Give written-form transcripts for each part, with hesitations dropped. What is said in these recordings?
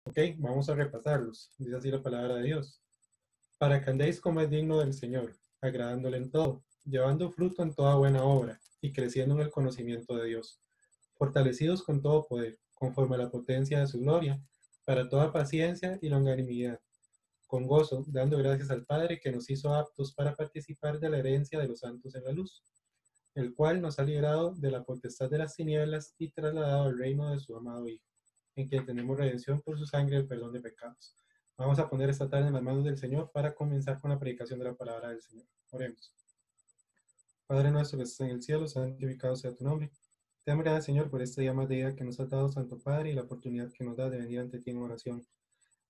Ok, vamos a repasarlos. Dice así la palabra de Dios. Para que andéis como es digno del Señor, agradándole en todo, llevando fruto en toda buena obra y creciendo en el conocimiento de Dios, fortalecidos con todo poder, conforme a la potencia de su gloria, para toda paciencia y longanimidad, con gozo, dando gracias al Padre que nos hizo aptos para participar de la herencia de los santos en la luz, el cual nos ha librado de la potestad de las tinieblas y trasladado al reino de su amado Hijo, en quien tenemos redención por su sangre y el perdón de pecados. Vamos a poner esta tarde en las manos del Señor para comenzar con la predicación de la palabra del Señor. Oremos. Padre nuestro que estás en el cielo, santificado sea tu nombre. Te damos gracias, Señor, por este día más de vida que nos has dado, Santo Padre, y la oportunidad que nos da de venir ante ti en oración,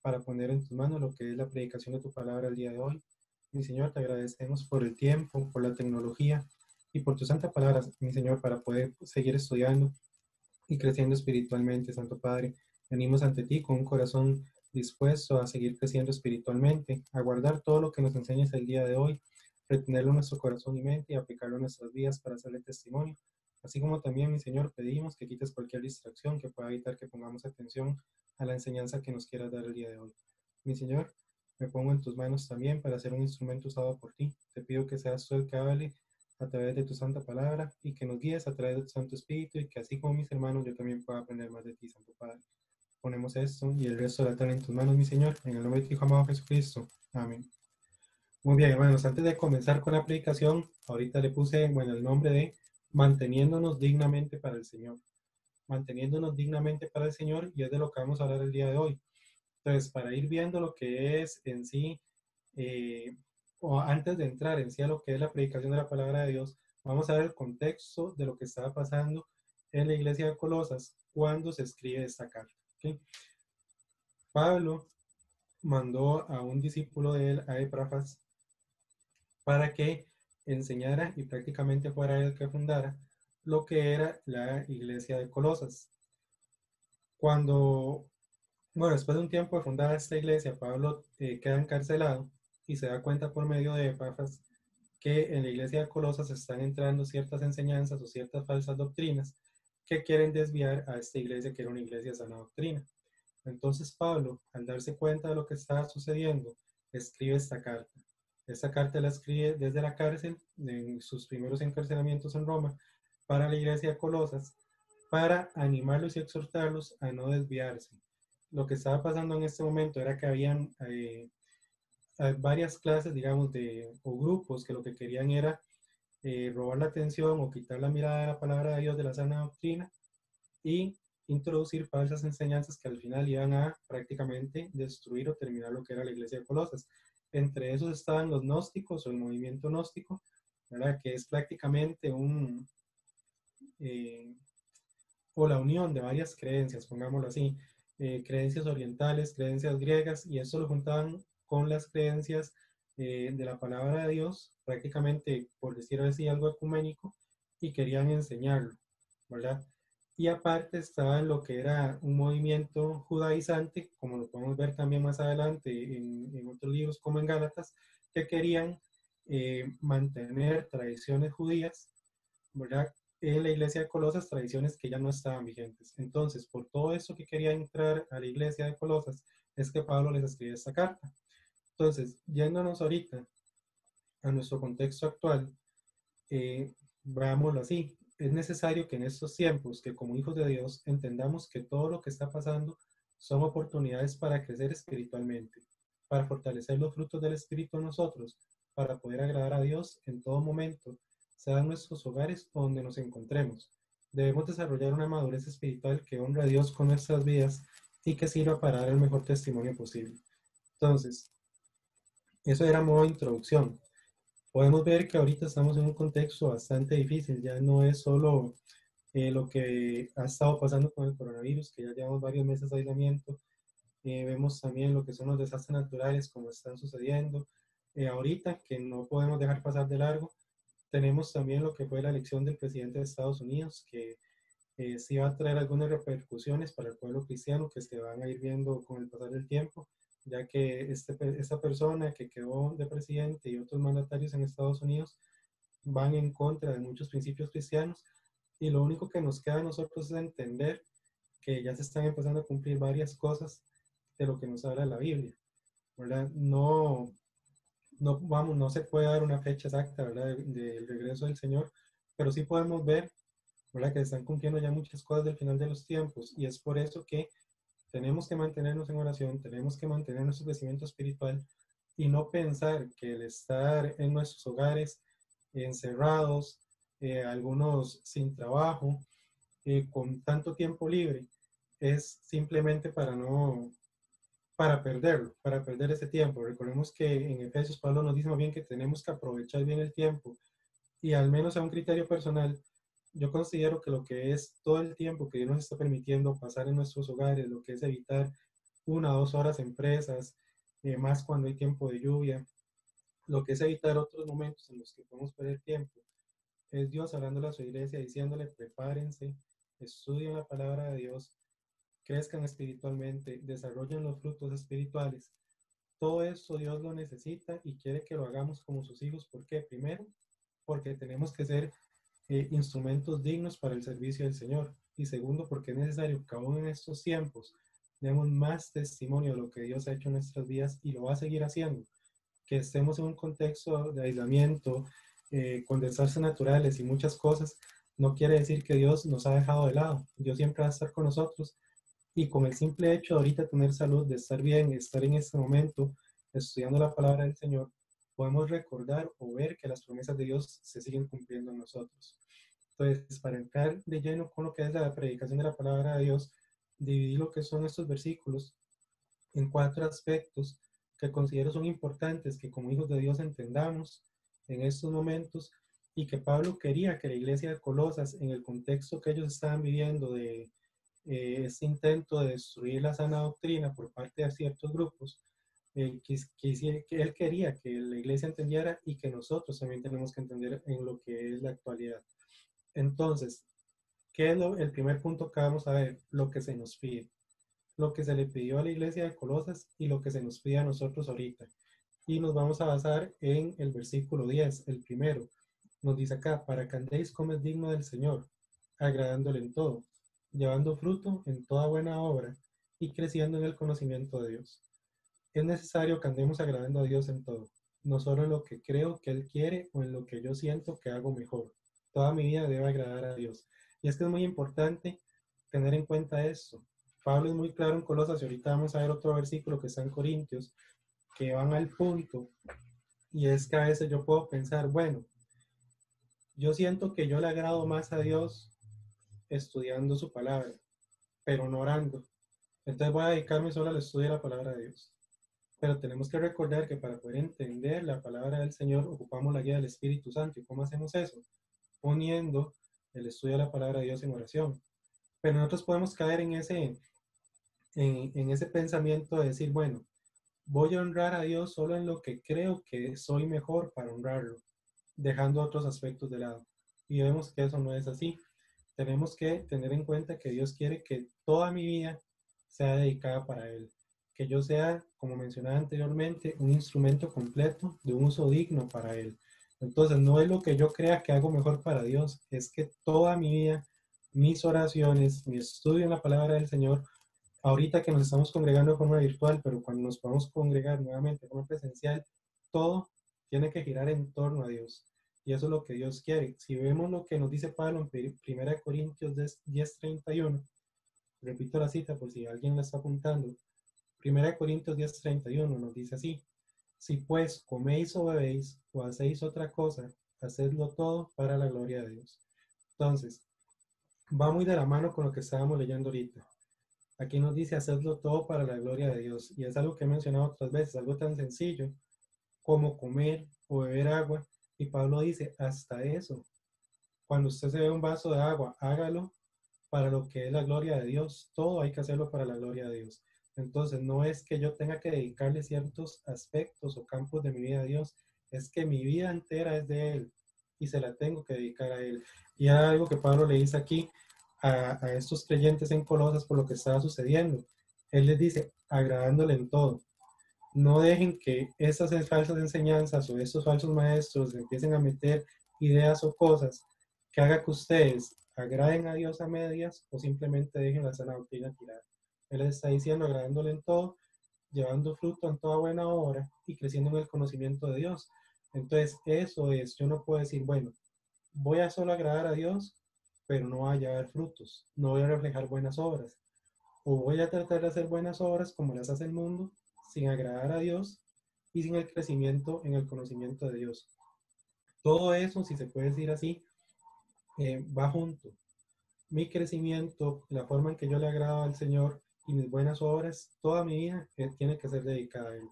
para poner en tus manos lo que es la predicación de tu palabra el día de hoy. Mi Señor, te agradecemos por el tiempo, por la tecnología y por tu santa palabra, mi Señor, para poder seguir estudiando y creciendo espiritualmente, Santo Padre. Venimos ante ti con un corazón dispuesto a seguir creciendo espiritualmente, a guardar todo lo que nos enseñes el día de hoy, retenerlo en nuestro corazón y mente y aplicarlo en nuestras vidas para hacerle testimonio. Así como también, mi Señor, pedimos que quites cualquier distracción que pueda evitar que pongamos atención a la enseñanza que nos quieras dar el día de hoy. Mi Señor, me pongo en tus manos también para ser un instrumento usado por ti. Te pido que seas tú el que hable a través de tu santa palabra y que nos guíes a través de tu Santo Espíritu y que así como mis hermanos yo también pueda aprender más de ti, Santo Padre. Ponemos esto y el resto de la tarde en tus manos, mi Señor, en el nombre de tu Hijo amado Jesucristo. Amén. Muy bien, hermanos, antes de comenzar con la predicación, ahorita le puse, bueno, el nombre de manteniéndonos dignamente para el Señor. Manteniéndonos dignamente para el Señor, y es de lo que vamos a hablar el día de hoy. Entonces, para ir viendo lo que es en sí, eh, o antes de entrar en sí a lo que es la predicación de la palabra de Dios, vamos a ver el contexto de lo que estaba pasando en la iglesia de Colosas cuando se escribe esta carta. ¿Okay? Pablo mandó a un discípulo de él, a Epafras, para que enseñara y prácticamente fuera él el que fundara lo que era la iglesia de Colosas. Cuando Bueno, después de un tiempo de fundada esta iglesia, Pablo queda encarcelado y se da cuenta por medio de Epafras que en la iglesia de Colosas están entrando ciertas enseñanzas o ciertas falsas doctrinas que quieren desviar a esta iglesia que era una iglesia de sana doctrina. Entonces Pablo, al darse cuenta de lo que estaba sucediendo, escribe esta carta. Esta carta la escribe desde la cárcel, en sus primeros encarcelamientos en Roma, para la iglesia de Colosas, para animarlos y exhortarlos a no desviarse. Lo que estaba pasando en este momento era que habían varias clases, digamos, o grupos que lo que querían era robar la atención o quitar la mirada de la palabra de Dios, de la sana doctrina, y introducir falsas enseñanzas que al final iban a prácticamente destruir o terminar lo que era la iglesia de Colosas. Entre esos estaban los gnósticos o el movimiento gnóstico, ¿verdad? Que es prácticamente eh, o la unión de varias creencias, pongámoslo así, creencias orientales, creencias griegas, y eso lo juntaban con las creencias de la palabra de Dios, prácticamente, por decirlo así, algo ecuménico, y querían enseñarlo, ¿verdad? Y aparte estaba lo que era un movimiento judaizante, como lo podemos ver también más adelante en otros libros como en Gálatas, que querían mantener tradiciones judías, ¿verdad? En la iglesia de Colosas, tradiciones que ya no estaban vigentes. Entonces, por todo eso que quería entrar a la iglesia de Colosas, es que Pablo les escribe esta carta. Entonces, yéndonos ahorita a nuestro contexto actual, veámoslo así. Es necesario que en estos tiempos, que como hijos de Dios, entendamos que todo lo que está pasando son oportunidades para crecer espiritualmente, para fortalecer los frutos del Espíritu en nosotros, para poder agradar a Dios en todo momento, sea en nuestros hogares o donde nos encontremos. Debemos desarrollar una madurez espiritual que honre a Dios con nuestras vidas y que sirva para dar el mejor testimonio posible. Entonces, eso era modo de introducción. Podemos ver que ahorita estamos en un contexto bastante difícil, ya no es solo lo que ha estado pasando con el coronavirus, que ya llevamos varios meses de aislamiento, vemos también lo que son los desastres naturales, como están sucediendo, ahorita que no podemos dejar pasar de largo, tenemos también lo que fue la elección del presidente de Estados Unidos, que sí va a traer algunas repercusiones para el pueblo cristiano que se van a ir viendo con el pasar del tiempo, ya que esta persona que quedó de presidente y otros mandatarios en Estados Unidos van en contra de muchos principios cristianos, y lo único que nos queda a nosotros es entender que ya se están empezando a cumplir varias cosas de lo que nos habla la Biblia, ¿verdad? No, no se puede dar una fecha exacta, ¿verdad? Del regreso del Señor, pero sí podemos ver, ¿verdad? Que se están cumpliendo ya muchas cosas del final de los tiempos, y es por eso que tenemos que mantenernos en oración, tenemos que mantener nuestro crecimiento espiritual y no pensar que el estar en nuestros hogares encerrados, algunos sin trabajo, con tanto tiempo libre, es simplemente para perderlo, para perder ese tiempo. Recordemos que en Efesios Pablo nos dice más bien que tenemos que aprovechar bien el tiempo y al menos a un criterio personal, yo considero que lo que es todo el tiempo que Dios nos está permitiendo pasar en nuestros hogares, lo que es evitar 1 o 2 horas en presas, más cuando hay tiempo de lluvia, lo que es evitar otros momentos en los que podemos perder tiempo, es Dios hablándole a su iglesia, diciéndole, prepárense, estudien la palabra de Dios, crezcan espiritualmente, desarrollen los frutos espirituales. Todo esto Dios lo necesita y quiere que lo hagamos como sus hijos. ¿Por qué? Primero, porque tenemos que ser instrumentos dignos para el servicio del Señor. Y segundo, porque es necesario que aún en estos tiempos demos más testimonio de lo que Dios ha hecho en nuestras vidas y lo va a seguir haciendo. Que estemos en un contexto de aislamiento, con desastres naturales y muchas cosas, no quiere decir que Dios nos ha dejado de lado. Dios siempre va a estar con nosotros y con el simple hecho de ahorita tener salud, de estar bien, estar en este momento estudiando la palabra del Señor, podemos recordar o ver que las promesas de Dios se siguen cumpliendo en nosotros. Entonces, para entrar de lleno con lo que es la predicación de la palabra de Dios, dividí lo que son estos versículos en 4 aspectos que considero son importantes que como hijos de Dios entendamos en estos momentos y que Pablo quería que la iglesia de Colosas, en el contexto que ellos estaban viviendo de este intento de destruir la sana doctrina por parte de ciertos grupos, que él quería que la iglesia entendiera y que nosotros también tenemos que entender en lo que es la actualidad. Entonces, ¿qué es el primer punto que vamos a ver? Lo que se nos pide, lo que se le pidió a la iglesia de Colosas y lo que se nos pide a nosotros ahorita. Y nos vamos a basar en el versículo 10, el primero. Nos dice acá, para que andéis como es digno del Señor, agradándole en todo, llevando fruto en toda buena obra y creciendo en el conocimiento de Dios. Es necesario que andemos agradando a Dios en todo, no solo en lo que creo que Él quiere o en lo que yo siento que hago mejor. Toda mi vida debe agradar a Dios. Y es que es muy importante tener en cuenta esto. Pablo es muy claro en Colosas y ahorita vamos a ver otro versículo que está en Corintios, que van al punto, y es que a veces yo puedo pensar, bueno, yo siento que yo le agrado más a Dios estudiando su palabra, pero no orando. Entonces voy a dedicarme solo al estudio de la palabra de Dios. Pero tenemos que recordar que para poder entender la palabra del Señor ocupamos la guía del Espíritu Santo. ¿Y cómo hacemos eso? Poniendo el estudio de la palabra de Dios en oración. Pero nosotros podemos caer en ese pensamiento de decir, bueno, voy a honrar a Dios solo en lo que creo que soy mejor para honrarlo, dejando otros aspectos de lado. Y vemos que eso no es así. Tenemos que tener en cuenta que Dios quiere que toda mi vida sea dedicada para Él. Que yo sea, como mencionaba anteriormente, un instrumento completo de un uso digno para Él. Entonces, no es lo que yo crea que hago mejor para Dios, es que toda mi vida, mis oraciones, mi estudio en la palabra del Señor, ahorita que nos estamos congregando de forma virtual, pero cuando nos podamos congregar nuevamente de forma presencial, todo tiene que girar en torno a Dios. Y eso es lo que Dios quiere. Si vemos lo que nos dice Pablo en 1 Corintios 10:31, repito la cita por si alguien la está apuntando. 1 Corintios 10:31 nos dice así: si pues coméis o bebéis o hacéis otra cosa, hacedlo todo para la gloria de Dios. Entonces, va muy de la mano con lo que estábamos leyendo ahorita. Aquí nos dice hacerlo todo para la gloria de Dios. Y es algo que he mencionado otras veces, algo tan sencillo como comer o beber agua. Y Pablo dice, hasta eso, cuando usted se ve un vaso de agua, hágalo para lo que es la gloria de Dios. Todo hay que hacerlo para la gloria de Dios. Entonces, no es que yo tenga que dedicarle ciertos aspectos o campos de mi vida a Dios, es que mi vida entera es de Él y se la tengo que dedicar a Él. Y hay algo que Pablo le dice aquí a estos creyentes en Colosas por lo que estaba sucediendo. Él les dice, agradándole en todo. No dejen que esas falsas enseñanzas o estos falsos maestros empiecen a meter ideas o cosas que haga que ustedes agraden a Dios a medias o simplemente dejen la sana doctrina tirada. Él les está diciendo agradándole en todo llevando fruto en toda buena obra y creciendo en el conocimiento de Dios. Entonces, eso es, yo no puedo decir, bueno, voy a solo agradar a Dios, pero no voy a llevar frutos, no voy a reflejar buenas obras. O voy a tratar de hacer buenas obras como las hace el mundo, sin agradar a Dios y sin el crecimiento en el conocimiento de Dios. Todo eso, si se puede decir así, va junto. Mi crecimiento, la forma en que yo le agrado al Señor y mis buenas obras, toda mi vida tiene que ser dedicada a Él.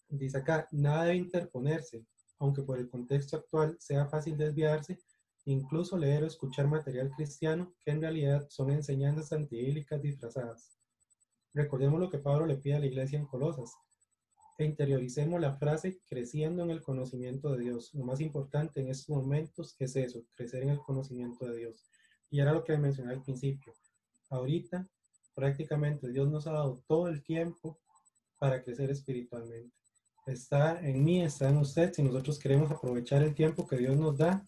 Dice acá, nada debe interponerse, aunque por el contexto actual sea fácil desviarse, incluso leer o escuchar material cristiano que en realidad son enseñanzas antibíblicas disfrazadas. Recordemos lo que Pablo le pide a la iglesia en Colosas, e interioricemos la frase creciendo en el conocimiento de Dios. Lo más importante en estos momentos es eso, crecer en el conocimiento de Dios. Y era lo que mencioné al principio. Ahorita prácticamente Dios nos ha dado todo el tiempo para crecer espiritualmente. Está en mí, está en usted, si nosotros queremos aprovechar el tiempo que Dios nos da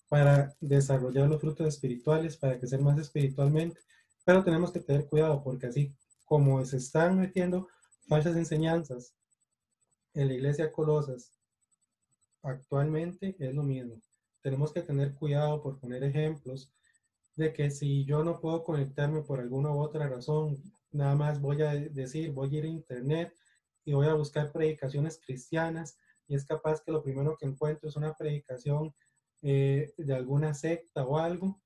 para desarrollar los frutos espirituales, para crecer más espiritualmente, pero tenemos que tener cuidado porque así como se están metiendo falsas enseñanzas en la iglesia de Colosas, actualmente es lo mismo. Tenemos que tener cuidado por poner ejemplos de que si yo no puedo conectarme por alguna u otra razón, nada más voy a decir, voy a ir a internet y voy a buscar predicaciones cristianas y es capaz que lo primero que encuentro es una predicación de alguna secta o algo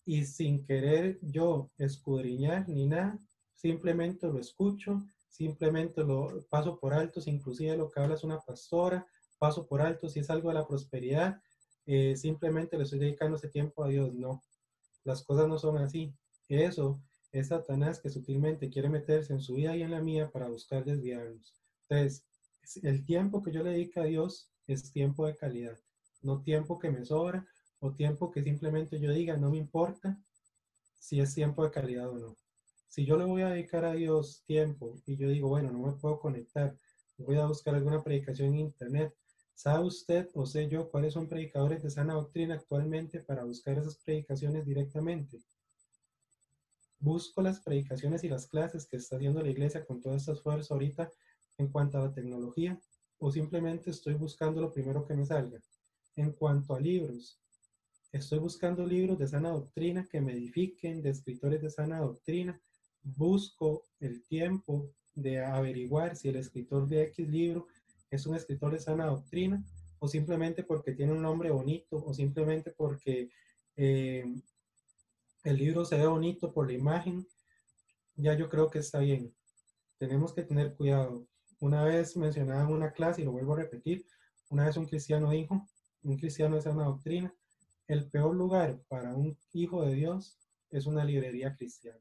y sin querer yo escudriñar ni nada, simplemente lo escucho, simplemente lo paso por alto, si inclusive lo que habla es una pastora, paso por alto si es algo de la prosperidad, simplemente le estoy dedicando ese tiempo a Dios. No, las cosas no son así. Eso es Satanás que sutilmente quiere meterse en su vida y en la mía para buscar desviarnos. Entonces, el tiempo que yo le dedico a Dios es tiempo de calidad, no tiempo que me sobra o tiempo que simplemente yo diga, no me importa si es tiempo de calidad o no. Si yo le voy a dedicar a Dios tiempo y yo digo, bueno, no me puedo conectar, voy a buscar alguna predicación en internet. ¿Sabe usted o sé yo cuáles son predicadores de sana doctrina actualmente para buscar esas predicaciones directamente? Busco las predicaciones y las clases que está haciendo la iglesia con todo este esfuerzo ahorita en cuanto a la tecnología o simplemente estoy buscando lo primero que me salga. En cuanto a libros, estoy buscando libros de sana doctrina que me edifiquen, de escritores de sana doctrina. Busco el tiempo de averiguar si el escritor de X libro es un escritor de sana doctrina o simplemente porque tiene un nombre bonito o simplemente porque eh, el libro se ve bonito por la imagen. Ya yo creo que está bien. Tenemos que tener cuidado. Una vez mencionaba en una clase, y lo vuelvo a repetir, una vez un cristiano dijo, un cristiano de sana doctrina, el peor lugar para un hijo de Dios es una librería cristiana.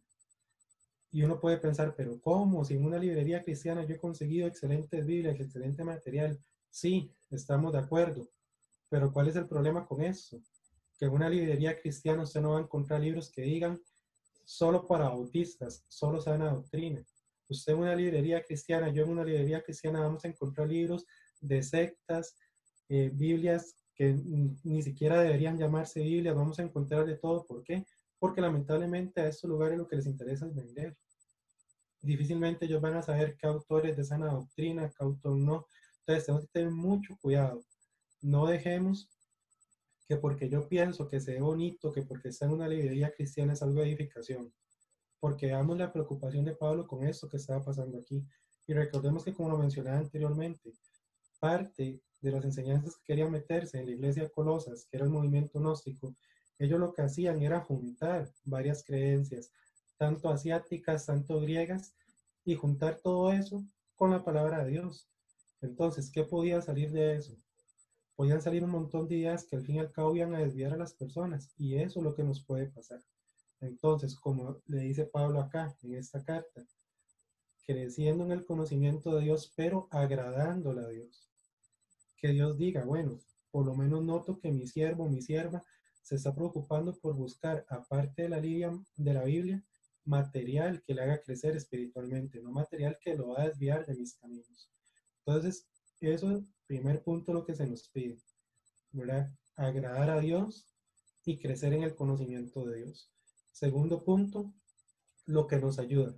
Y uno puede pensar, pero ¿cómo? Si en una librería cristiana yo he conseguido excelentes Biblias, excelente material. Sí, estamos de acuerdo. Pero ¿cuál es el problema con esto? Que en una librería cristiana usted no va a encontrar libros que digan solo para bautistas, solo sana doctrina. Usted en una librería cristiana, yo en una librería cristiana vamos a encontrar libros de sectas, Biblias que ni siquiera deberían llamarse Biblias, vamos a encontrar de todo. ¿Por qué? Porque lamentablemente a estos lugares lo que les interesa es vender. Difícilmente ellos van a saber qué autores de sana doctrina, qué autor no. Entonces tenemos que tener mucho cuidado. No dejemos que porque yo pienso que se ve bonito, que porque está en una librería cristiana es algo de edificación. Porque veamos la preocupación de Pablo con esto que estaba pasando aquí. Y recordemos que, como lo mencionaba anteriormente, parte de las enseñanzas que querían meterse en la iglesia de Colosas, que era el movimiento gnóstico, ellos lo que hacían era juntar varias creencias, tanto asiáticas, tanto griegas, y juntar todo eso con la palabra de Dios. Entonces, ¿qué podía salir de eso? Podían salir un montón de ideas que al fin y al cabo iban a desviar a las personas, y eso es lo que nos puede pasar. Entonces, como le dice Pablo acá en esta carta, creciendo en el conocimiento de Dios, pero agradándole a Dios. Que Dios diga, bueno, por lo menos noto que mi siervo, mi sierva, se está preocupando por buscar, aparte de la Biblia, material que le haga crecer espiritualmente, no material que lo va a desviar de mis caminos. Entonces, eso es el primer punto lo que se nos pide, ¿verdad? Agradar a Dios y crecer en el conocimiento de Dios. Segundo punto, lo que nos ayuda.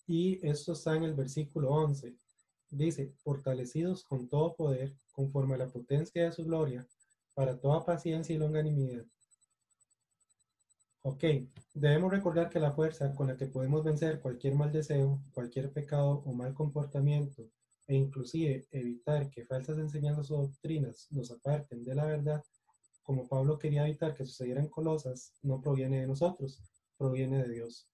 Y esto está en el versículo 11. Dice, fortalecidos con todo poder, conforme a la potencia de su gloria, para toda paciencia y longanimidad. Ok, debemos recordar que la fuerza con la que podemos vencer cualquier mal deseo, cualquier pecado o mal comportamiento, e inclusive evitar que falsas enseñanzas o doctrinas nos aparten de la verdad, como Pablo quería evitar que sucediera en Colosas, no proviene de nosotros, proviene de Dios.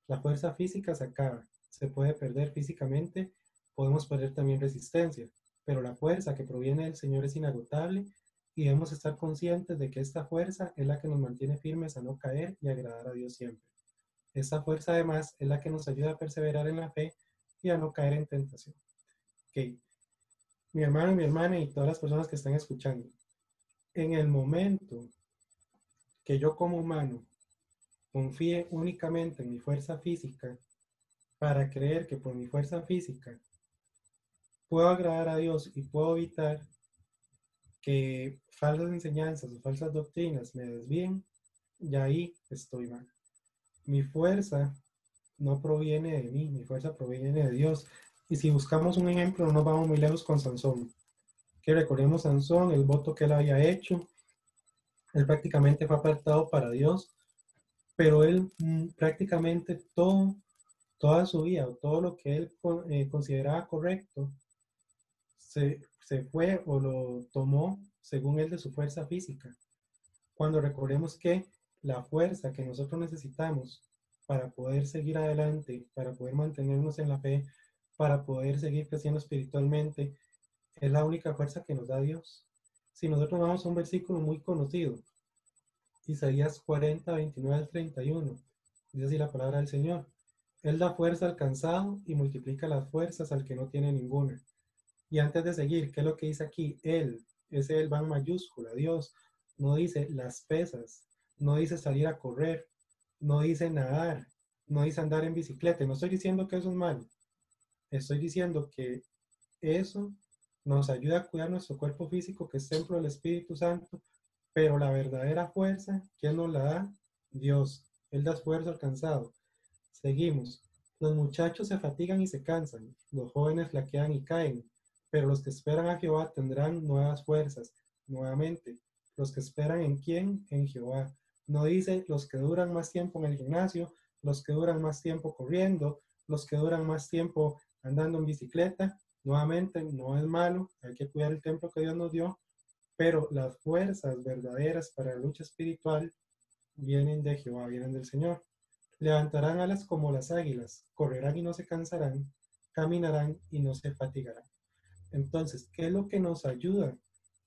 La fuerza física se acaba, se puede perder físicamente, podemos perder también resistencia, pero la fuerza que proviene del Señor es inagotable y debemos estar conscientes de que esta fuerza es la que nos mantiene firmes a no caer y agradar a Dios siempre. Esta fuerza además es la que nos ayuda a perseverar en la fe y a no caer en tentación. Ok, mi hermano y mi hermana y todas las personas que están escuchando, en el momento que yo como humano confíe únicamente en mi fuerza física para creer que por mi fuerza física puedo agradar a Dios y puedo evitar que falsas enseñanzas o falsas doctrinas me desvíen, y ahí estoy mal. Mi fuerza no proviene de mí, mi fuerza proviene de Dios. Y si buscamos un ejemplo, no nos vamos muy lejos con Sansón. Que recordemos Sansón, el voto que él había hecho, él prácticamente fue apartado para Dios, pero él prácticamente toda su vida, o todo lo que él consideraba correcto, se fue o lo tomó según él de su fuerza física. Cuando recordemos que la fuerza que nosotros necesitamos para poder seguir adelante, para poder mantenernos en la fe, para poder seguir creciendo espiritualmente, es la única fuerza que nos da Dios. Si nosotros vamos a un versículo muy conocido, Isaías 40, 29 al 31, dice así la palabra del Señor. Él da fuerza al cansado y multiplica las fuerzas al que no tiene ninguna. Y antes de seguir, ¿qué es lo que dice aquí? Él, ese él va en mayúscula, Dios. No dice las pesas, no dice salir a correr, no dice nadar, no dice andar en bicicleta. No estoy diciendo que eso es malo. Estoy diciendo que eso nos ayuda a cuidar nuestro cuerpo físico, que es templo del Espíritu Santo, pero la verdadera fuerza, ¿quién nos la da? Dios. Él da esfuerzo alcanzado. Seguimos. Los muchachos se fatigan y se cansan, los jóvenes flaquean y caen, pero los que esperan a Jehová tendrán nuevas fuerzas. Nuevamente, los que esperan en quién? En Jehová. No dice los que duran más tiempo en el gimnasio, los que duran más tiempo corriendo, los que duran más tiempo andando en bicicleta. Nuevamente, no es malo, hay que cuidar el templo que Dios nos dio, pero las fuerzas verdaderas para la lucha espiritual vienen de Jehová, vienen del Señor. Levantarán alas como las águilas, correrán y no se cansarán, caminarán y no se fatigarán. Entonces, ¿qué es lo que nos ayuda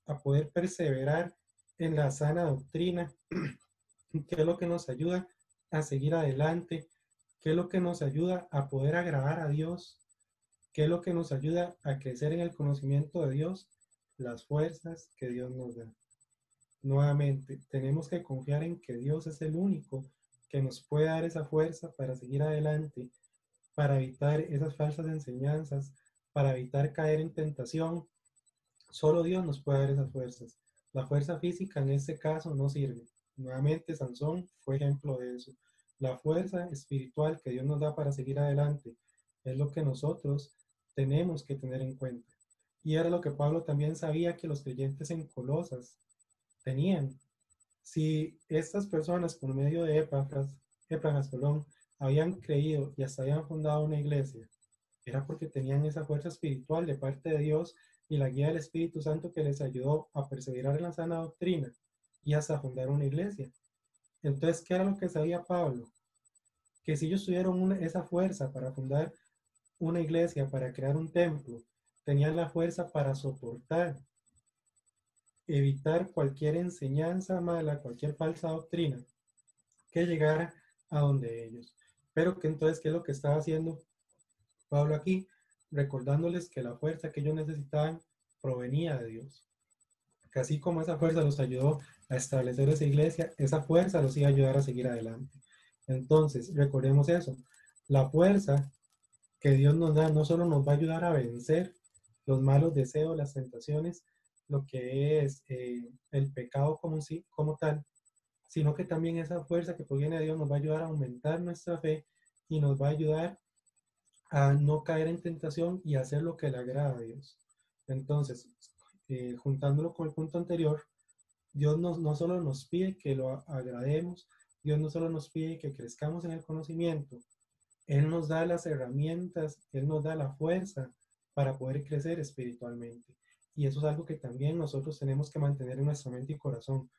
a poder perseverar en la sana doctrina? ¿Qué es lo que nos ayuda a seguir adelante? ¿Qué es lo que nos ayuda a poder agradar a Dios? ¿Qué es lo que nos ayuda a crecer en el conocimiento de Dios? Las fuerzas que Dios nos da. Nuevamente, tenemos que confiar en que Dios es el único que nos puede dar esa fuerza para seguir adelante, para evitar esas falsas enseñanzas, para evitar caer en tentación. Solo Dios nos puede dar esas fuerzas. La fuerza física en este caso no sirve. Nuevamente, Sansón fue ejemplo de eso. La fuerza espiritual que Dios nos da para seguir adelante es lo que nosotros tenemos que tener en cuenta. Y era lo que Pablo también sabía que los creyentes en Colosas tenían. Si estas personas por medio de Epafras, habían creído y hasta habían fundado una iglesia, era porque tenían esa fuerza espiritual de parte de Dios y la guía del Espíritu Santo que les ayudó a perseverar en la sana doctrina y hasta fundar una iglesia. Entonces, ¿qué era lo que sabía Pablo? Que si ellos tuvieron esa fuerza para fundar una iglesia, para crear un templo, tenían la fuerza para soportar, evitar cualquier enseñanza mala, cualquier falsa doctrina que llegara a donde ellos. Pero que entonces, ¿qué es lo que estaba haciendo Pablo aquí? Recordándoles que la fuerza que ellos necesitaban provenía de Dios. Que así como esa fuerza los ayudó a establecer esa iglesia, esa fuerza los iba a ayudar a seguir adelante. Entonces, recordemos eso. La fuerza que Dios nos da no solo nos va a ayudar a vencer los malos deseos, las tentaciones, lo que es el pecado como tal, sino que también esa fuerza que proviene de Dios nos va a ayudar a aumentar nuestra fe y nos va a ayudar a no caer en tentación y hacer lo que le agrada a Dios. Entonces, juntándolo con el punto anterior, Dios no solo nos pide que lo agrademos, Dios no solo nos pide que crezcamos en el conocimiento, Él nos da las herramientas, Él nos da la fuerza para poder crecer espiritualmente. Y eso es algo que también nosotros tenemos que mantener en nuestra mente y corazón.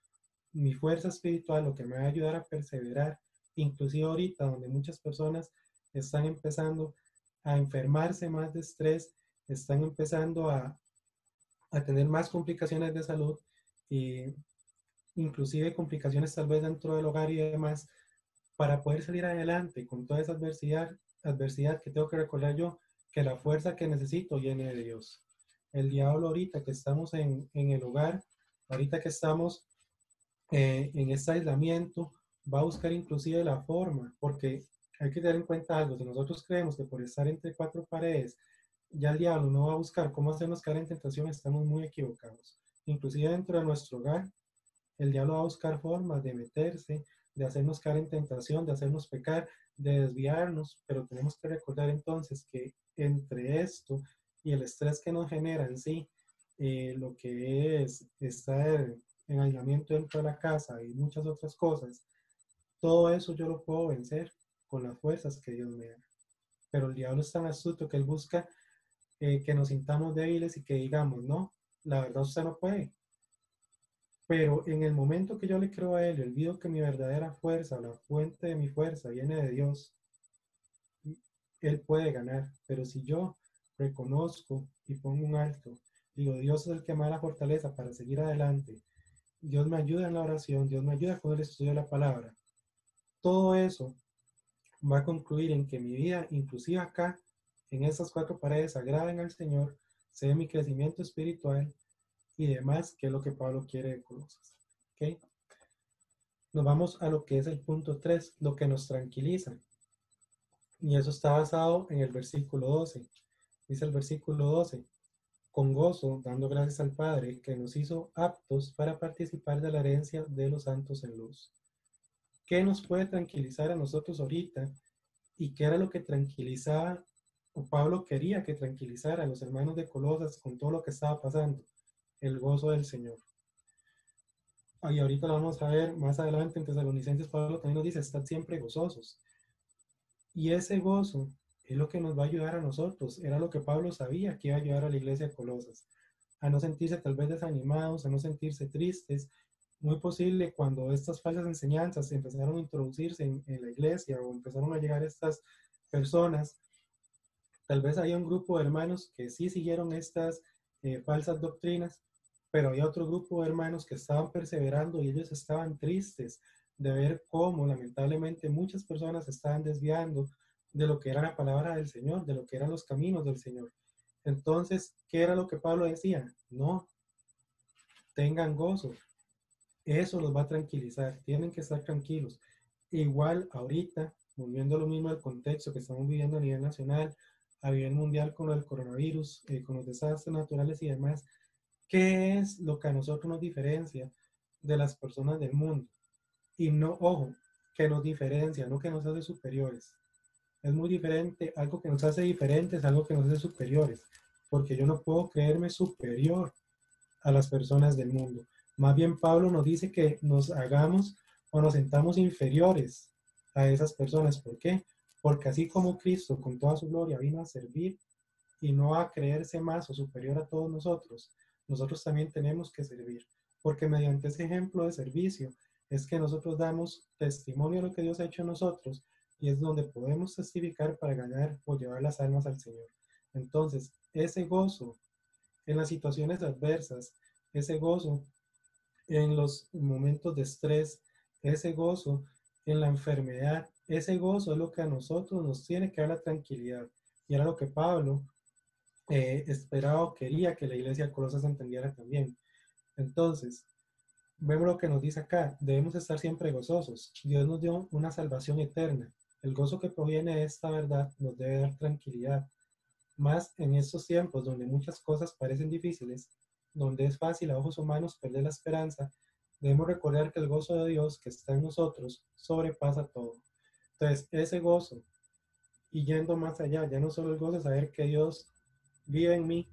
Mi fuerza espiritual, lo que me va a ayudar a perseverar, inclusive ahorita donde muchas personas están empezando a enfermarse más de estrés, están empezando a tener más complicaciones de salud y inclusive complicaciones tal vez dentro del hogar y demás, para poder salir adelante con toda esa adversidad que tengo que recordar yo, que la fuerza que necesito viene de Dios. El diablo ahorita que estamos en el hogar, ahorita que estamos en este aislamiento, va a buscar inclusive la forma, porque hay que tener en cuenta algo, si nosotros creemos que por estar entre cuatro paredes, ya el diablo no va a buscar cómo hacernos caer en tentación, estamos muy equivocados. Inclusive dentro de nuestro hogar, el diablo va a buscar formas de meterse, de hacernos caer en tentación, de hacernos pecar, de desviarnos, pero tenemos que recordar entonces que entre esto y el estrés que nos genera en sí, lo que es estar en aislamiento dentro de la casa y muchas otras cosas, todo eso yo lo puedo vencer con las fuerzas que Dios me da. Pero el diablo es tan astuto que él busca que nos sintamos débiles y que digamos, no, la verdad usted no puede, pero en el momento que yo le creo a Él y olvido que mi verdadera fuerza, la fuente de mi fuerza viene de Dios, Él puede ganar. Pero si yo reconozco y pongo un alto, digo, Dios es el que me da la fortaleza para seguir adelante, Dios me ayuda en la oración, Dios me ayuda con el estudio de la palabra, todo eso va a concluir en que mi vida, inclusive acá, en esas cuatro paredes, agraden al Señor, sea mi crecimiento espiritual y demás, que es lo que Pablo quiere de Colosas. ¿Okay? Nos vamos a lo que es el punto 3, lo que nos tranquiliza. Y eso está basado en el versículo 12. Dice el versículo 12, con gozo, dando gracias al Padre, que nos hizo aptos para participar de la herencia de los santos en luz. ¿Qué nos puede tranquilizar a nosotros ahorita? ¿Y qué era lo que tranquilizaba, o Pablo quería que tranquilizara a los hermanos de Colosas con todo lo que estaba pasando? El gozo del Señor. Y ahorita lo vamos a ver más adelante en Tesalonicenses, Pablo también nos dice, estad siempre gozosos. Y ese gozo es lo que nos va a ayudar a nosotros. Era lo que Pablo sabía que iba a ayudar a la iglesia de Colosas. A no sentirse tal vez desanimados, a no sentirse tristes. Muy posible cuando estas falsas enseñanzas empezaron a introducirse en la iglesia o empezaron a llegar estas personas, tal vez había un grupo de hermanos que sí siguieron estas falsas doctrinas, pero había otro grupo de hermanos que estaban perseverando y ellos estaban tristes de ver cómo lamentablemente muchas personas se estaban desviando de lo que era la palabra del Señor, de lo que eran los caminos del Señor. Entonces, ¿qué era lo que Pablo decía? No, tengan gozo, eso los va a tranquilizar, tienen que estar tranquilos. Igual ahorita, volviendo a lo mismo al contexto que estamos viviendo a nivel nacional, a nivel mundial con el coronavirus, con los desastres naturales y demás, ¿qué es lo que a nosotros nos diferencia de las personas del mundo? Y no, ojo, que nos diferencia, no que nos hace superiores. Es muy diferente, algo que nos hace diferentes, algo que nos hace superiores, porque yo no puedo creerme superior a las personas del mundo. Más bien Pablo nos dice que nos hagamos o nos sentamos inferiores a esas personas. ¿Por qué? Porque así como Cristo con toda su gloria vino a servir y no a creerse más o superior a todos nosotros, nosotros también tenemos que servir. Porque mediante ese ejemplo de servicio es que nosotros damos testimonio de lo que Dios ha hecho en nosotros y es donde podemos testificar para ganar o llevar las almas al Señor. Entonces, ese gozo en las situaciones adversas, ese gozo en los momentos de estrés, ese gozo en la enfermedad, ese gozo es lo que a nosotros nos tiene que dar la tranquilidad. Y era lo que Pablo esperaba o quería que la iglesia de Colosas entendiera también. Entonces, vemos lo que nos dice acá, debemos estar siempre gozosos. Dios nos dio una salvación eterna. El gozo que proviene de esta verdad nos debe dar tranquilidad. Más en estos tiempos donde muchas cosas parecen difíciles, donde es fácil a ojos humanos perder la esperanza, debemos recordar que el gozo de Dios que está en nosotros sobrepasa todo. Entonces, ese gozo y yendo más allá, ya no solo el gozo de saber que Dios vive en mí,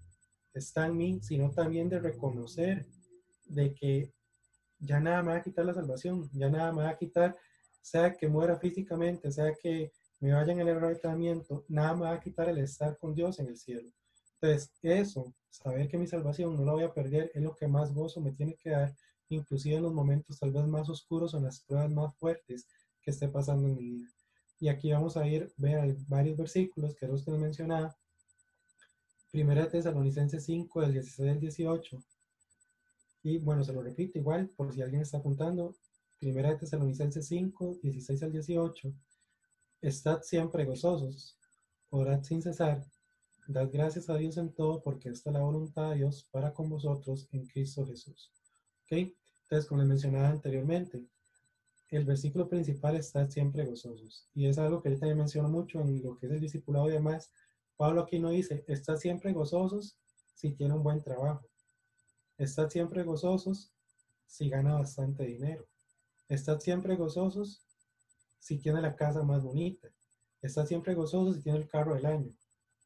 está en mí, sino también de reconocer de que ya nada me va a quitar la salvación, ya nada me va a quitar, sea que muera físicamente, sea que me vaya en el arrebatamiento, nada me va a quitar el estar con Dios en el cielo. Entonces, eso, saber que mi salvación no la voy a perder, es lo que más gozo me tiene que dar, inclusive en los momentos tal vez más oscuros o en las pruebas más fuertes que esté pasando en mi vida. Y aquí vamos a ir, ver varios versículos que los que les mencionaba. Primera de Tesalonicenses 5, del 16 al 18. Y bueno, se lo repito igual, por si alguien está apuntando. Primera de Tesalonicenses 5, 16 al 18. Estad siempre gozosos, orad sin cesar, dad gracias a Dios en todo, porque esta es la voluntad de Dios para con vosotros en Cristo Jesús. ¿Ok? Entonces, como les mencionaba anteriormente, el versículo principal está siempre gozosos. Y es algo que él también menciona mucho en lo que es el discipulado y demás. Pablo aquí no dice, estad siempre gozosos si tiene un buen trabajo. Estad siempre gozosos si gana bastante dinero. Estad siempre gozosos si tiene la casa más bonita. Estad siempre gozosos si tiene el carro del año.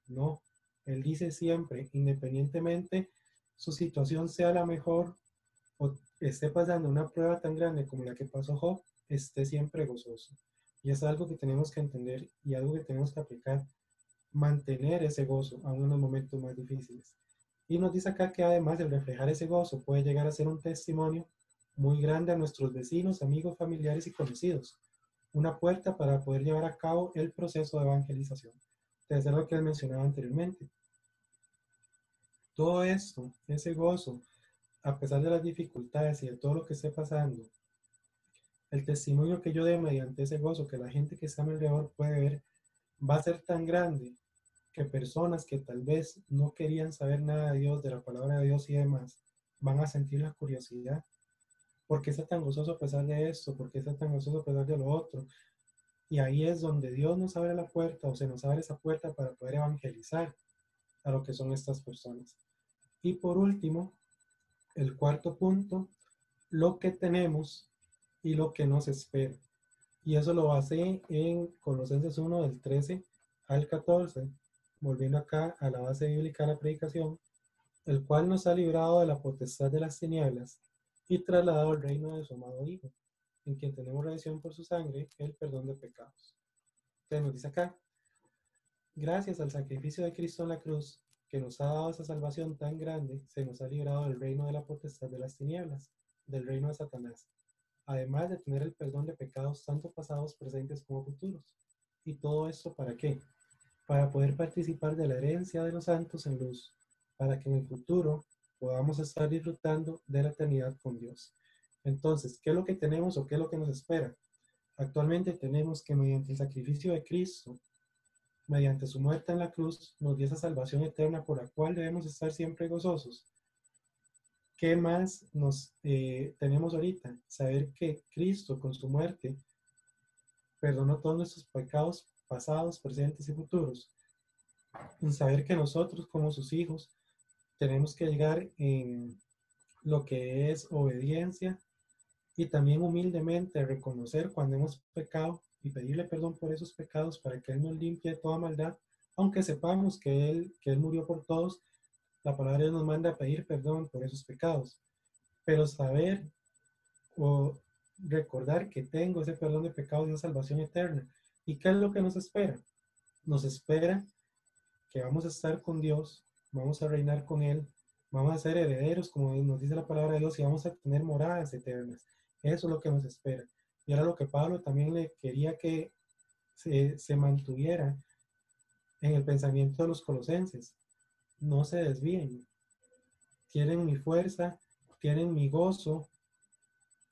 No, él dice siempre, independientemente su situación sea la mejor o esté pasando una prueba tan grande como la que pasó Job, esté siempre gozoso. Y es algo que tenemos que entender y algo que tenemos que aplicar, mantener ese gozo aún en los momentos más difíciles. Y nos dice acá que además el reflejar ese gozo puede llegar a ser un testimonio muy grande a nuestros vecinos, amigos, familiares y conocidos. Una puerta para poder llevar a cabo el proceso de evangelización. Entonces, es lo que les mencionaba anteriormente. Todo esto, ese gozo, a pesar de las dificultades y de todo lo que esté pasando, el testimonio que yo dé mediante ese gozo que la gente que está a mi alrededor puede ver, va a ser tan grande que personas que tal vez no querían saber nada de Dios, de la palabra de Dios y demás, van a sentir la curiosidad. ¿Por qué está tan gozoso a pesar de esto? ¿Por qué está tan gozoso a pesar de lo otro? Y ahí es donde Dios nos abre la puerta o se nos abre esa puerta para poder evangelizar a lo que son estas personas. Y por último, el cuarto punto, lo que tenemos y lo que nos espera. Y eso lo basé en Colosenses 1 del 13 al 14, volviendo acá a la base bíblica de la predicación, el cual nos ha librado de la potestad de las tinieblas y trasladado al reino de su amado Hijo, en quien tenemos redención por su sangre, el perdón de pecados. Entonces nos dice acá, gracias al sacrificio de Cristo en la cruz, que nos ha dado esa salvación tan grande, se nos ha librado del reino de la potestad de las tinieblas, del reino de Satanás, además de tener el perdón de pecados tanto pasados, presentes como futuros. ¿Y todo esto para qué? Para poder participar de la herencia de los santos en luz, para que en el futuro podamos estar disfrutando de la eternidad con Dios. Entonces, ¿qué es lo que tenemos o qué es lo que nos espera? Actualmente tenemos que mediante el sacrificio de Cristo, mediante su muerte en la cruz, nos dio esa salvación eterna por la cual debemos estar siempre gozosos. ¿Qué más nos tenemos ahorita? Saber que Cristo con su muerte perdonó todos nuestros pecados pasados, presentes y futuros. Y saber que nosotros como sus hijos tenemos que llegar en lo que es obediencia y también humildemente reconocer cuando hemos pecado y pedirle perdón por esos pecados para que Él nos limpie de toda maldad, aunque sepamos que él murió por todos, la palabra de Dios nos manda a pedir perdón por esos pecados, pero saber o recordar que tengo ese perdón de pecados y esa salvación eterna. ¿Y qué es lo que nos espera? Nos espera que vamos a estar con Dios, vamos a reinar con Él, vamos a ser herederos, como nos dice la palabra de Dios, y vamos a tener moradas eternas. Eso es lo que nos espera. Y era lo que Pablo también le quería que se mantuviera en el pensamiento de los colosenses. No se desvíen. Tienen mi fuerza, tienen mi gozo,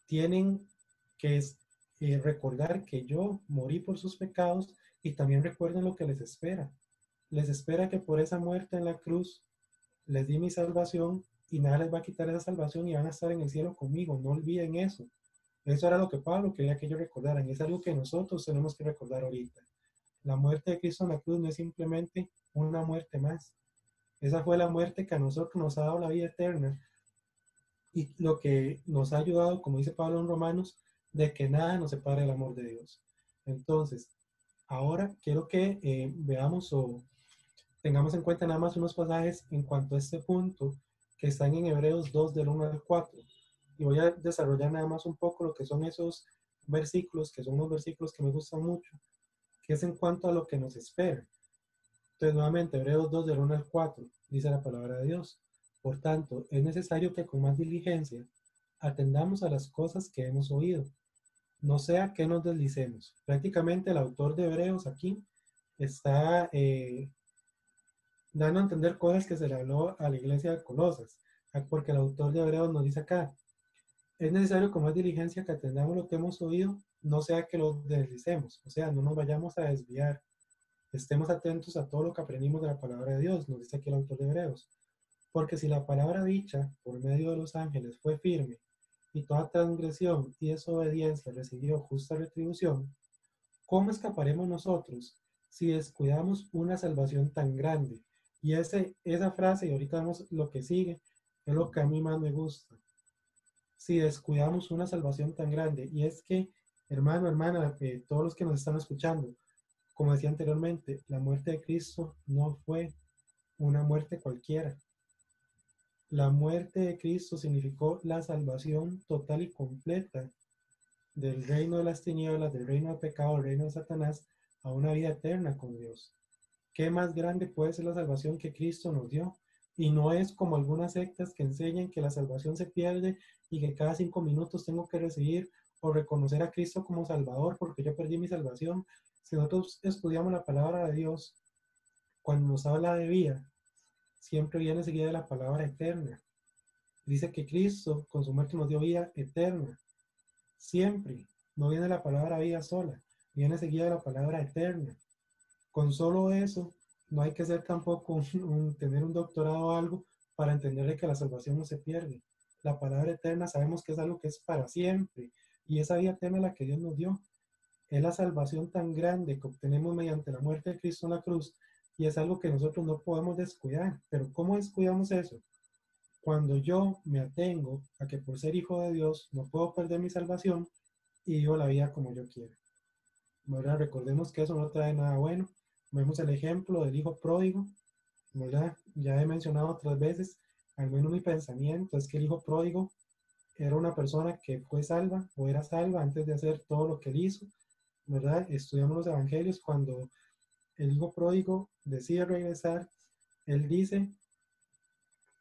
tienen que recordar que yo morí por sus pecados y también recuerden lo que les espera. Les espera que por esa muerte en la cruz les di mi salvación y nada les va a quitar esa salvación y van a estar en el cielo conmigo. No olviden eso. Eso era lo que Pablo quería que ellos recordaran. Es algo que nosotros tenemos que recordar ahorita. La muerte de Cristo en la cruz no es simplemente una muerte más. Esa fue la muerte que a nosotros nos ha dado la vida eterna y lo que nos ha ayudado, como dice Pablo en Romanos, de que nada nos separe del amor de Dios. Entonces, Ahora quiero que veamos o tengamos en cuenta nada más unos pasajes en cuanto a este punto que están en Hebreos 2 del 1 al 4. Y voy a desarrollar nada más un poco lo que son esos versículos, que son unos versículos que me gustan mucho, que es en cuanto a lo que nos espera. Entonces, nuevamente, Hebreos 2 del 1 al 4, dice la palabra de Dios. Por tanto, es necesario que con más diligencia atendamos a las cosas que hemos oído, no sea que nos deslicemos. Prácticamente el autor de Hebreos aquí está dando a entender cosas que se le habló a la iglesia de Colosas, porque el autor de Hebreos nos dice acá, es necesario con más diligencia que atendamos lo que hemos oído, no sea que lo deslicemos, o sea, no nos vayamos a desviar, estemos atentos a todo lo que aprendimos de la palabra de Dios, nos dice aquí el autor de Hebreos, porque si la palabra dicha por medio de los ángeles fue firme, y toda transgresión y desobediencia recibió justa retribución, ¿cómo escaparemos nosotros si descuidamos una salvación tan grande? Y esa frase, y ahorita vemos lo que sigue, es lo que a mí más me gusta. Si descuidamos una salvación tan grande, y es que, hermano, hermana, todos los que nos están escuchando, como decía anteriormente, la muerte de Cristo no fue una muerte cualquiera. La muerte de Cristo significó la salvación total y completa del reino de las tinieblas, del reino del pecado, del reino de Satanás, a una vida eterna con Dios. ¿Qué más grande puede ser la salvación que Cristo nos dio? Y no es como algunas sectas que enseñan que la salvación se pierde y que cada 5 minutos tengo que recibir o reconocer a Cristo como Salvador porque yo perdí mi salvación. Si nosotros estudiamos la palabra de Dios, cuando nos habla de vida, siempre viene seguida de la palabra eterna. Dice que Cristo con su muerte nos dio vida eterna. Siempre. No viene la palabra vida sola, viene seguida de la palabra eterna. Con solo eso, no hay que ser tampoco tener un doctorado o algo para entenderle que la salvación no se pierde. La palabra eterna sabemos que es algo que es para siempre. Y esa vida eterna la que Dios nos dio. Es la salvación tan grande que obtenemos mediante la muerte de Cristo en la cruz. Y es algo que nosotros no podemos descuidar. Pero ¿cómo descuidamos eso? Cuando yo me atengo a que por ser hijo de Dios no puedo perder mi salvación y vivo la vida como yo quiero. ¿Verdad? Recordemos que eso no trae nada bueno. Vemos el ejemplo del hijo pródigo, ¿verdad? Ya he mencionado otras veces, al menos mi pensamiento es que el hijo pródigo era una persona que fue salva o era salva antes de hacer todo lo que él hizo, ¿verdad? Estudiamos los evangelios cuando el hijo pródigo decide regresar, él dice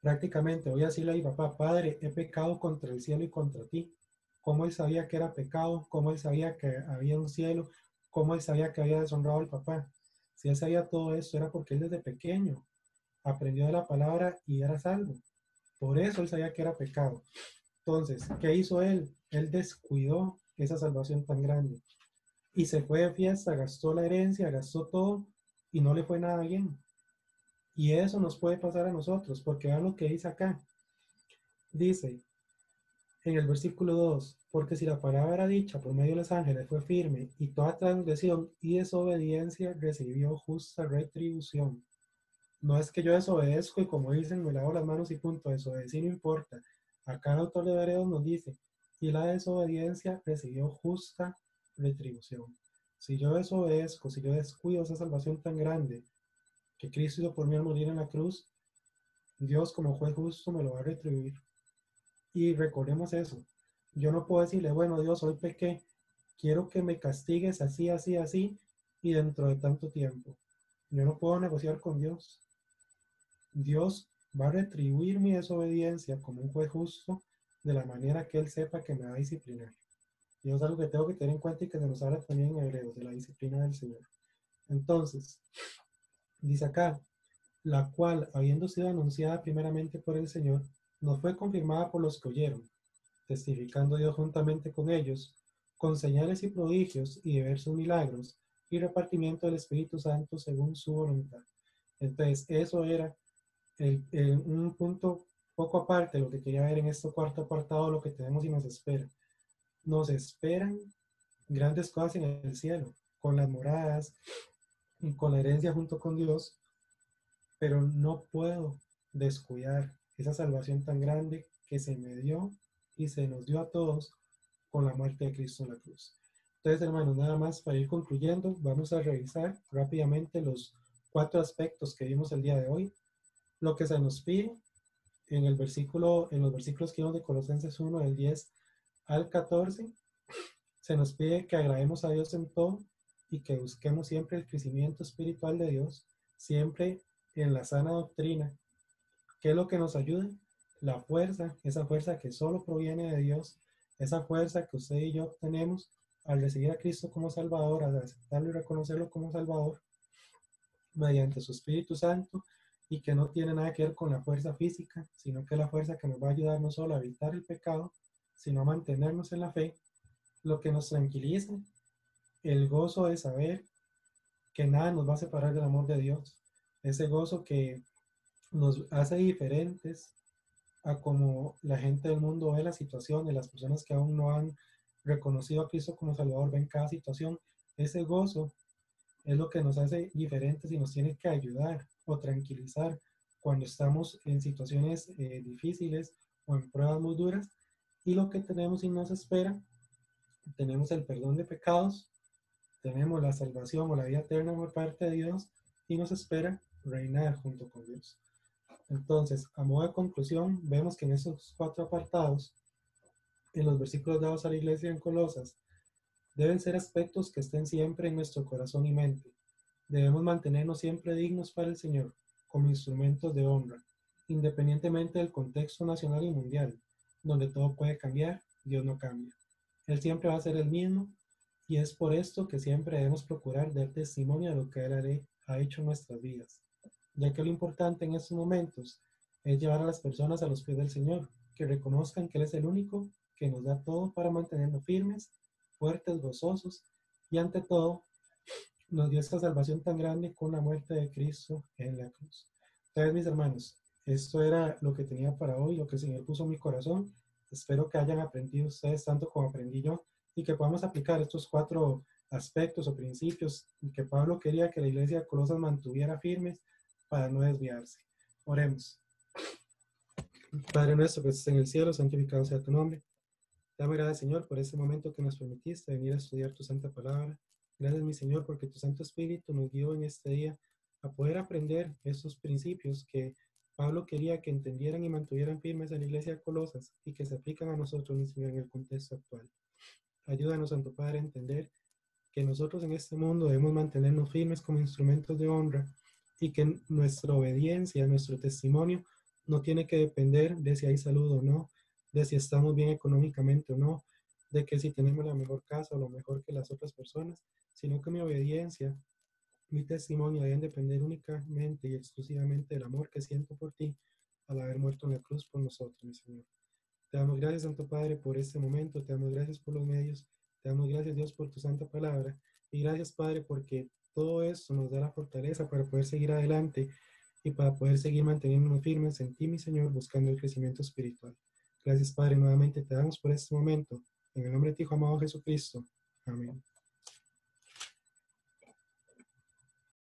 prácticamente, voy a decirle a mi papá, padre, he pecado contra el cielo y contra ti. ¿Cómo él sabía que era pecado? ¿Cómo él sabía que había un cielo? ¿Cómo él sabía que había deshonrado al papá? Si él sabía todo eso era porque él desde pequeño aprendió de la palabra y era salvo. Por eso él sabía que era pecado. Entonces, ¿qué hizo él? Él descuidó esa salvación tan grande y se fue de fiesta, gastó la herencia, gastó todo y no le fue nada bien. Y eso nos puede pasar a nosotros, porque vean lo que dice acá. Dice en el versículo 2, porque si la palabra dicha por medio de los ángeles fue firme y toda transgresión y desobediencia recibió justa retribución. No es que yo desobedezco y como dicen me lavo las manos y punto, desobedecí no importa. Acá el autor de Hebreos nos dice, y la desobediencia recibió justa retribución. Si yo desobedezco, si yo descuido esa salvación tan grande que Cristo hizo por mí al morir en la cruz, Dios como juez justo me lo va a retribuir. Y recordemos eso. Yo no puedo decirle, bueno, Dios, hoy pequé, quiero que me castigues así, así, así, y dentro de tanto tiempo. Yo no puedo negociar con Dios. Dios va a retribuir mi desobediencia como un juez justo de la manera que Él sepa que me va a disciplinar. Y eso es algo que tengo que tener en cuenta y que se nos habla también en Hebreos, de la disciplina del Señor. Entonces, dice acá, la cual, habiendo sido anunciada primeramente por el Señor, nos fue confirmada por los que oyeron, testificando Dios juntamente con ellos, con señales y prodigios y diversos milagros y repartimiento del Espíritu Santo según su voluntad. Entonces, eso era un punto poco aparte de lo que quería ver en este cuarto apartado, lo que tenemos y nos espera. Nos esperan grandes cosas en el cielo, con las moradas y con la herencia junto con Dios, pero no puedo descuidar esa salvación tan grande que se me dio y se nos dio a todos con la muerte de Cristo en la cruz. Entonces, hermanos, nada más para ir concluyendo, vamos a revisar rápidamente los 4 aspectos que vimos el día de hoy. Lo que se nos pide en los versículos que vimos de Colosenses 1, del 10 al 14, se nos pide que agrademos a Dios en todo y que busquemos siempre el crecimiento espiritual de Dios, siempre en la sana doctrina. ¿Qué es lo que nos ayuda? La fuerza, esa fuerza que solo proviene de Dios, esa fuerza que usted y yo obtenemos al recibir a Cristo como Salvador, al aceptarlo y reconocerlo como Salvador, mediante su Espíritu Santo, y que no tiene nada que ver con la fuerza física, sino que es la fuerza que nos va a ayudar no solo a evitar el pecado, sino a mantenernos en la fe, lo que nos tranquiliza, el gozo de saber que nada nos va a separar del amor de Dios, ese gozo que nos hace diferentes a como la gente del mundo ve la situación, de las personas que aún no han reconocido a Cristo como Salvador, ven cada situación. Ese gozo es lo que nos hace diferentes y nos tiene que ayudar o tranquilizar cuando estamos en situaciones difíciles o en pruebas muy duras. Y lo que tenemos y nos espera, tenemos el perdón de pecados, tenemos la salvación o la vida eterna por parte de Dios y nos espera reinar junto con Dios. Entonces, a modo de conclusión, vemos que en esos 4 apartados, en los versículos dados a la iglesia en Colosas, deben ser aspectos que estén siempre en nuestro corazón y mente. Debemos mantenernos siempre dignos para el Señor, como instrumentos de honra, independientemente del contexto nacional y mundial, donde todo puede cambiar, Dios no cambia. Él siempre va a ser el mismo, y es por esto que siempre debemos procurar dar testimonio de lo que Él ha hecho en nuestras vidas, ya que lo importante en estos momentos es llevar a las personas a los pies del Señor, que reconozcan que Él es el único que nos da todo para mantenernos firmes, fuertes, gozosos, y ante todo nos dio esta salvación tan grande con la muerte de Cristo en la cruz. Entonces, mis hermanos, esto era lo que tenía para hoy, lo que el Señor puso en mi corazón. Espero que hayan aprendido ustedes tanto como aprendí yo y que podamos aplicar estos 4 aspectos o principios que Pablo quería que la iglesia de Colosas mantuviera firmes para no desviarse. Oremos. Padre nuestro que estás en el cielo, santificado sea tu nombre. Te damos gracias, Señor, por este momento que nos permitiste venir a estudiar tu santa palabra. Gracias, mi Señor, porque tu Santo Espíritu nos guió en este día a poder aprender estos principios que Pablo quería que entendieran y mantuvieran firmes en la iglesia de Colosas y que se aplican a nosotros, mi Señor, en el contexto actual. Ayúdanos, Santo Padre, a entender que nosotros en este mundo debemos mantenernos firmes como instrumentos de honra y que nuestra obediencia, nuestro testimonio, no tiene que depender de si hay salud o no, de si estamos bien económicamente o no, de que si tenemos la mejor casa o lo mejor que las otras personas, sino que mi obediencia, mi testimonio deben depender únicamente y exclusivamente del amor que siento por ti al haber muerto en la cruz por nosotros, mi Señor. Te damos gracias, Santo Padre, por este momento, te damos gracias por los medios, te damos gracias, Dios, por tu santa palabra, y gracias, Padre, porque todo esto nos da la fortaleza para poder seguir adelante y para poder seguir manteniéndonos firmes en ti, mi Señor, buscando el crecimiento espiritual. Gracias, Padre, nuevamente te damos por este momento. En el nombre de tu Hijo amado Jesucristo. Amén.